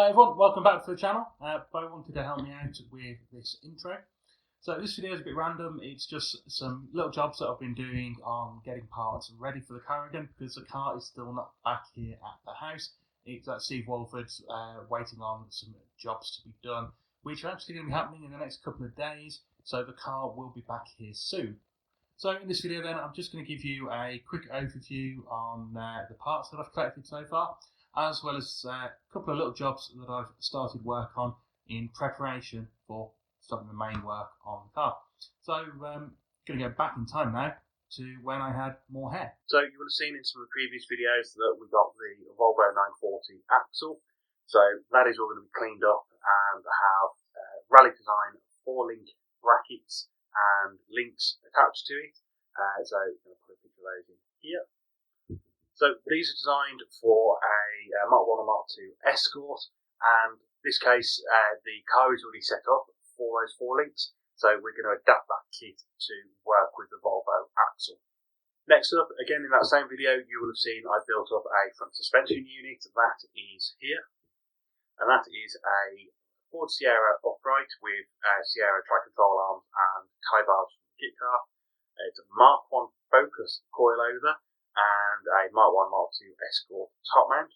Hi everyone, welcome back to the channel. Bo wanted to help me out with this intro. So this video is a bit random. It's just some little jobs that I've been doing on getting parts ready for the car again, because the car is still not back here at the house. It's at Steve Walford's, waiting on some jobs to be done, which are actually going to be happening in the next couple of days. So the car will be back here soon. So in this video then, I'm just going to give you a quick overview on the parts that I've collected so far, as well as a couple of little jobs that I've started work on in preparation for starting the main work on the car. So I'm going to go back in time now to when I had more hair. So you would have seen in some of the previous videos that we got the Volvo 940 axle. So that is all going to be cleaned up and have rally design 4-link brackets and links attached to it. So I'm going to put a picture of those in here. So these are designed for a Mark 1 and Mark 2 Escort, and in this case the car is already set up for those 4 links, so we're going to adapt that kit to work with the Volvo axle. Next up, again in that same video, you will have seen I built up a front suspension unit. That is here, and that is a Ford Sierra upright with Sierra tri-control arms and tie bars from the kit car. It's a Mark 1 Focus coilover and a Mark 1 Mark 2 Escort top mount.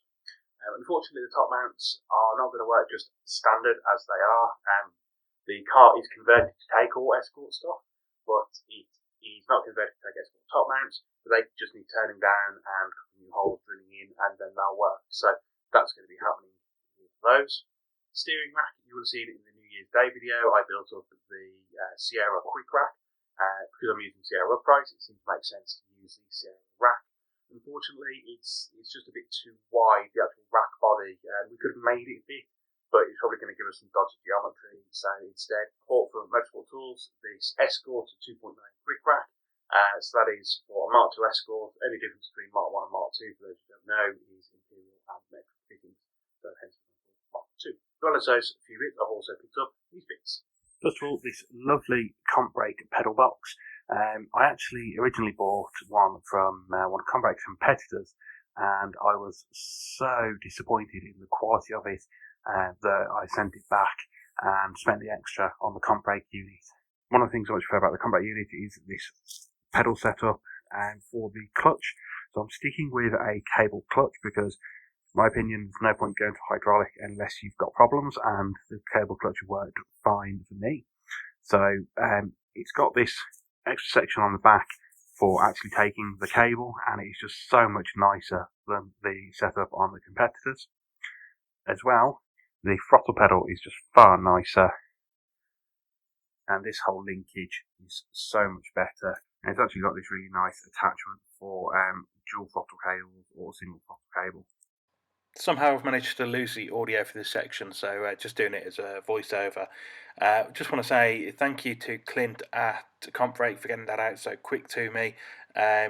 Unfortunately, the top mounts are not going to work just standard as they are. The car is converted to take all Escort stuff, but it is not converted to take Escort top mounts, so they just need turning down and cutting new holes, drilling in, and then they'll work. So that's going to be happening with those. Steering rack, you will have seen it in the New Year's Day video. I built up the Sierra quick rack. Because I'm using Sierra uprights, it seems to make sense to use the Sierra rack. Unfortunately, it's just a bit too wide, the actual rack body. We could have made it a bit, but it's probably going to give us some dodgy geometry. So instead, I bought from Motorsport Tools this Escort 2.9 quick rack. So that is for a Mark 2 Escort. Any difference between Mark 1 and Mark 2, for those who don't know, is Imperial and metric fittings. So hence Mark 2. As well as those few bits, I've also picked up these bits. First of all, this lovely comp brake pedal box. I actually originally bought one from one of comp brake's competitors, and I was so disappointed in the quality of it that I sent it back and spent the extra on the comp brake unit. One of the things I much prefer about the comp brake unit is this pedal setup, and for the clutch, so I'm sticking with a cable clutch because, in my opinion, there's no point going to hydraulic unless you've got problems, and the cable clutch worked fine for me. So it's got this extra section on the back for actually taking the cable, and it's just so much nicer than the setup on the competitors. As well, the throttle pedal is just far nicer, and this whole linkage is so much better. And it's actually got this really nice attachment for dual throttle cables or single throttle cable. Somehow I've managed to lose the audio for this section, so just doing it as a voiceover. Just want to say thank you to Clint at Comprake for getting that out so quick to me.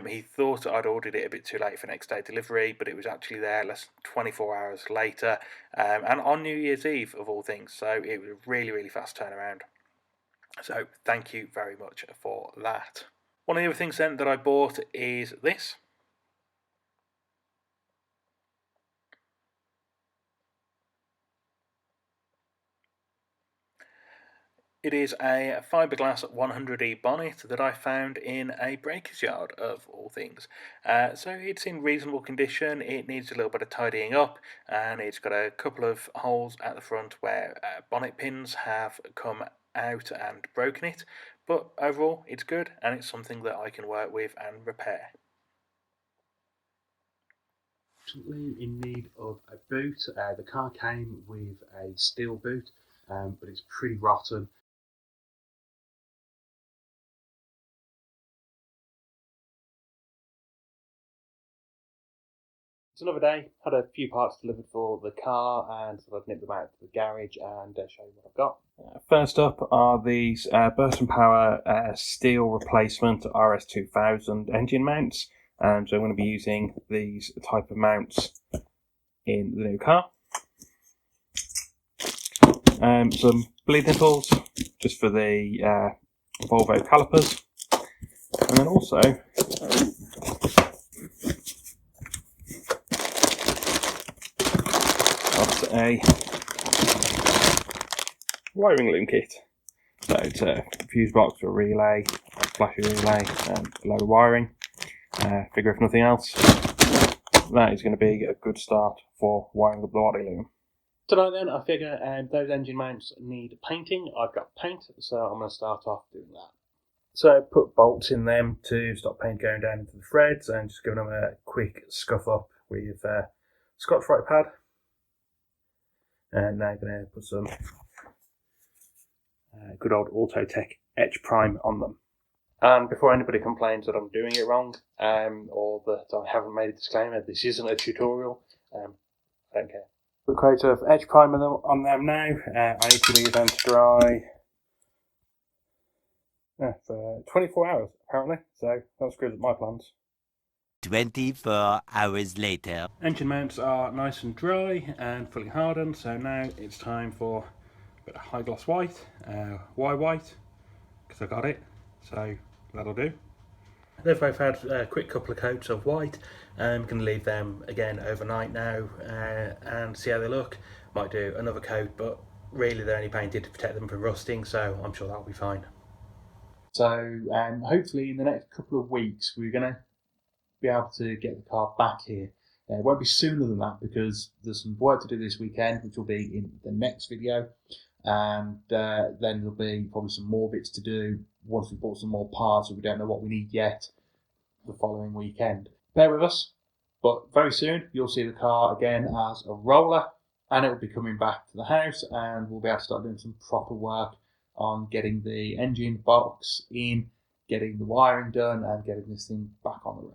He thought I'd ordered it a bit too late for next day delivery, but it was actually there less than 24 hours later, and on New Year's Eve of all things, so it was a really, really fast turnaround. So thank you very much for that. One of the other things then that I bought is this. It is a fiberglass 100E bonnet that I found in a breaker's yard, of all things. So it's in reasonable condition. It needs a little bit of tidying up, and it's got a couple of holes at the front where bonnet pins have come out and broken it. But overall, it's good, and it's something that I can work with and repair. In need of a boot. The car came with a steel boot, but it's pretty rotten. It's another day. Had a few parts delivered for the car, and so I've nipped them out to the garage and show you what I've got. First up are these Burton Power steel replacement RS2000 engine mounts. So I'm going to be using these type of mounts in the new car. Some bleed nipples just for the Volvo calipers, and then also a wiring loom kit. So it's a fuse box, a relay, a flashy relay, and a load of wiring. Figure if nothing else, that is going to be a good start for wiring up the body loom. Tonight then, I figure those engine mounts need painting. I've got paint, so I'm going to start off doing that. So put bolts in them to stop paint going down into the threads, and just giving them a quick scuff up with Scotch-Brite pad. And now I'm going to put some good old Autotech etch prime on them. And before anybody complains that I'm doing it wrong, or that I haven't made a disclaimer, this isn't a tutorial, I don't care. Put quite of etch primer on them now. I need to leave them to dry for 24 hours apparently, so that screws up my plans. 24 hours later. Engine mounts are nice and dry and fully hardened, so now it's time for a bit of high gloss white. Why white? Because I got it, so that'll do. They've both had a quick couple of coats of white. I'm going to leave them again overnight now and see how they look. Might do another coat, but really they're only painted to protect them from rusting, so I'm sure that'll be fine. So hopefully in the next couple of weeks we're going to be able to get the car back here. It won't be sooner than that because there's some work to do this weekend, which will be in the next video, and then there'll be probably some more bits to do once we've bought some more parts, and we don't know what we need yet the following weekend. Bear with us, but very soon you'll see the car again as a roller, and it will be coming back to the house, and we'll be able to start doing some proper work on getting the engine box in, getting the wiring done, and getting this thing back on the road.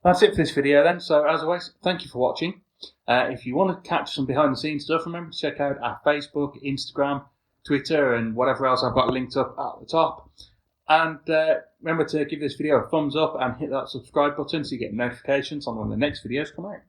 That's it for this video then. So as always, thank you for watching. If you want to catch some behind the scenes stuff, remember to check out our Facebook, Instagram, Twitter, and whatever else I've got linked up at the top. And remember to give this video a thumbs up and hit that subscribe button so you get notifications on when the next videos come out.